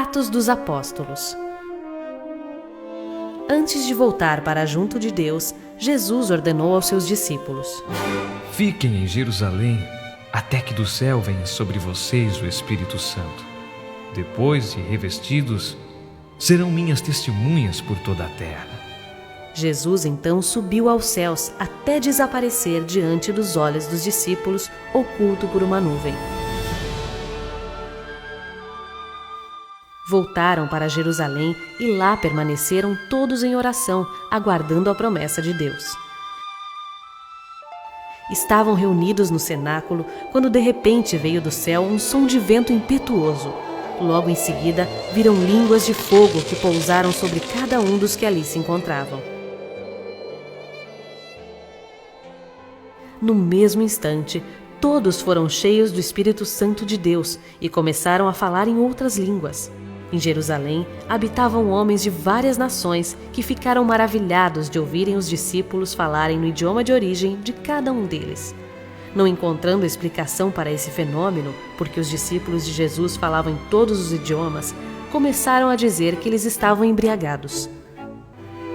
Atos dos Apóstolos. Antes de voltar para junto de Deus, Jesus ordenou aos seus discípulos: Fiquem em Jerusalém até que do céu venha sobre vocês o Espírito Santo. Depois de revestidos, serão minhas testemunhas por toda a terra. Jesus então subiu aos céus até desaparecer diante dos olhos dos discípulos, oculto por uma nuvem. Voltaram para Jerusalém e lá permaneceram todos em oração, aguardando a promessa de Deus. Estavam reunidos no cenáculo quando de repente veio do céu um som de vento impetuoso. Logo em seguida, viram línguas de fogo que pousaram sobre cada um dos que ali se encontravam. No mesmo instante, todos foram cheios do Espírito Santo de Deus e começaram a falar em outras línguas. Em Jerusalém, habitavam homens de várias nações que ficaram maravilhados de ouvirem os discípulos falarem no idioma de origem de cada um deles. Não encontrando explicação para esse fenômeno, porque os discípulos de Jesus falavam em todos os idiomas, começaram a dizer que eles estavam embriagados.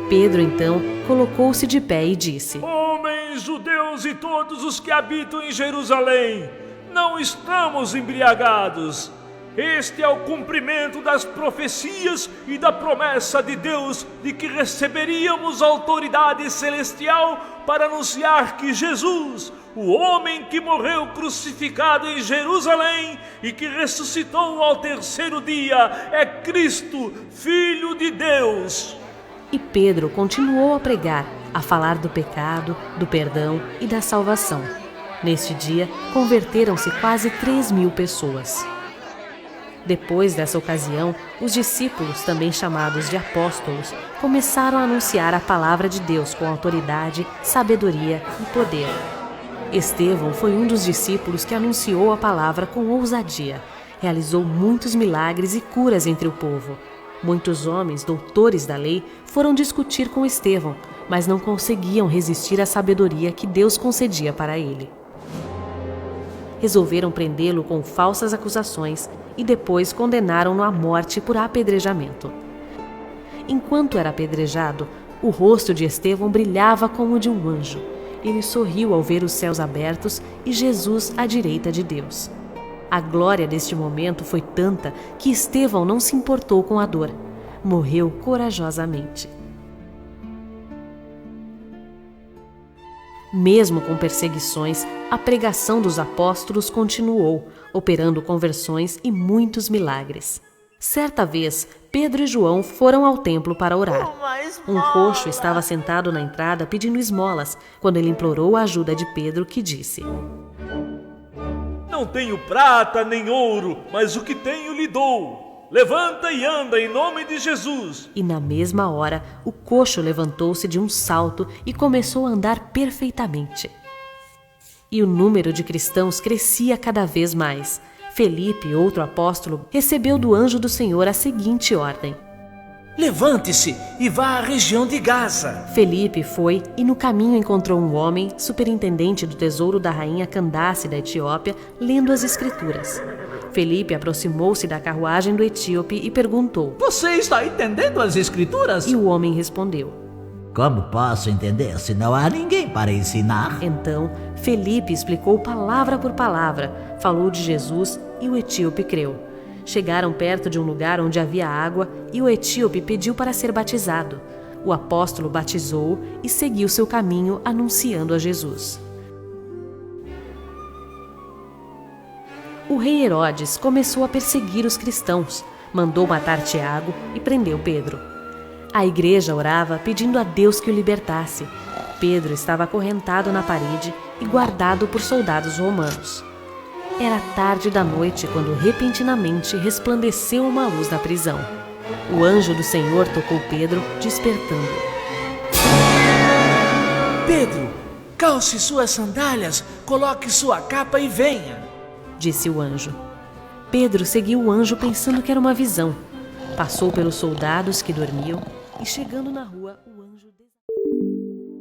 Pedro, então, colocou-se de pé e disse: Homens judeus e todos os que habitam em Jerusalém, não estamos embriagados. Este é o cumprimento das profecias e da promessa de Deus de que receberíamos autoridade celestial para anunciar que Jesus, o homem que morreu crucificado em Jerusalém e que ressuscitou ao terceiro dia, é Cristo, Filho de Deus. E Pedro continuou a pregar, a falar do pecado, do perdão e da salvação. Neste dia, converteram-se quase 3.000 pessoas. Depois dessa ocasião, os discípulos, também chamados de apóstolos, começaram a anunciar a palavra de Deus com autoridade, sabedoria e poder. Estevão foi um dos discípulos que anunciou a palavra com ousadia. Realizou muitos milagres e curas entre o povo. Muitos homens, doutores da lei, foram discutir com Estevão, mas não conseguiam resistir à sabedoria que Deus concedia para ele. Resolveram prendê-lo com falsas acusações e depois condenaram-no à morte por apedrejamento. Enquanto era apedrejado, o rosto de Estevão brilhava como o de um anjo. Ele sorriu ao ver os céus abertos e Jesus à direita de Deus. A glória deste momento foi tanta que Estevão não se importou com a dor. Morreu corajosamente. Mesmo com perseguições, a pregação dos apóstolos continuou, operando conversões e muitos milagres. Certa vez, Pedro e João foram ao templo para orar. Um coxo estava sentado na entrada pedindo esmolas, quando ele implorou a ajuda de Pedro, que disse: Não tenho prata nem ouro, mas o que tenho lhe dou. Levanta e anda em nome de Jesus. E na mesma hora, o coxo levantou-se de um salto e começou a andar perfeitamente. E o número de cristãos crescia cada vez mais. Felipe, outro apóstolo, recebeu do anjo do Senhor a seguinte ordem: Levante-se e vá à região de Gaza. Felipe foi e no caminho encontrou um homem, superintendente do tesouro da rainha Candace da Etiópia, lendo as Escrituras. Felipe aproximou-se da carruagem do etíope e perguntou: Você está entendendo as Escrituras? E o homem respondeu: Como posso entender se não há ninguém para ensinar? Então, Felipe explicou palavra por palavra, falou de Jesus e o etíope creu. Chegaram perto de um lugar onde havia água e o etíope pediu para ser batizado. O apóstolo batizou-o e seguiu seu caminho anunciando a Jesus. O rei Herodes começou a perseguir os cristãos, mandou matar Tiago e prendeu Pedro. A igreja orava pedindo a Deus que o libertasse. Pedro estava acorrentado na parede e guardado por soldados romanos. Era tarde da noite quando repentinamente resplandeceu uma luz na prisão. O anjo do Senhor tocou Pedro, despertando-o. Pedro, calce suas sandálias, coloque sua capa e venha, disse o anjo. Pedro seguiu o anjo pensando que era uma visão. Passou pelos soldados que dormiam e, chegando na rua, o anjo...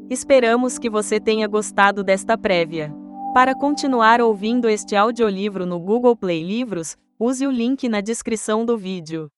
Esperamos que você tenha gostado desta prévia. Para continuar ouvindo este audiolivro no Google Play Livros, use o link na descrição do vídeo.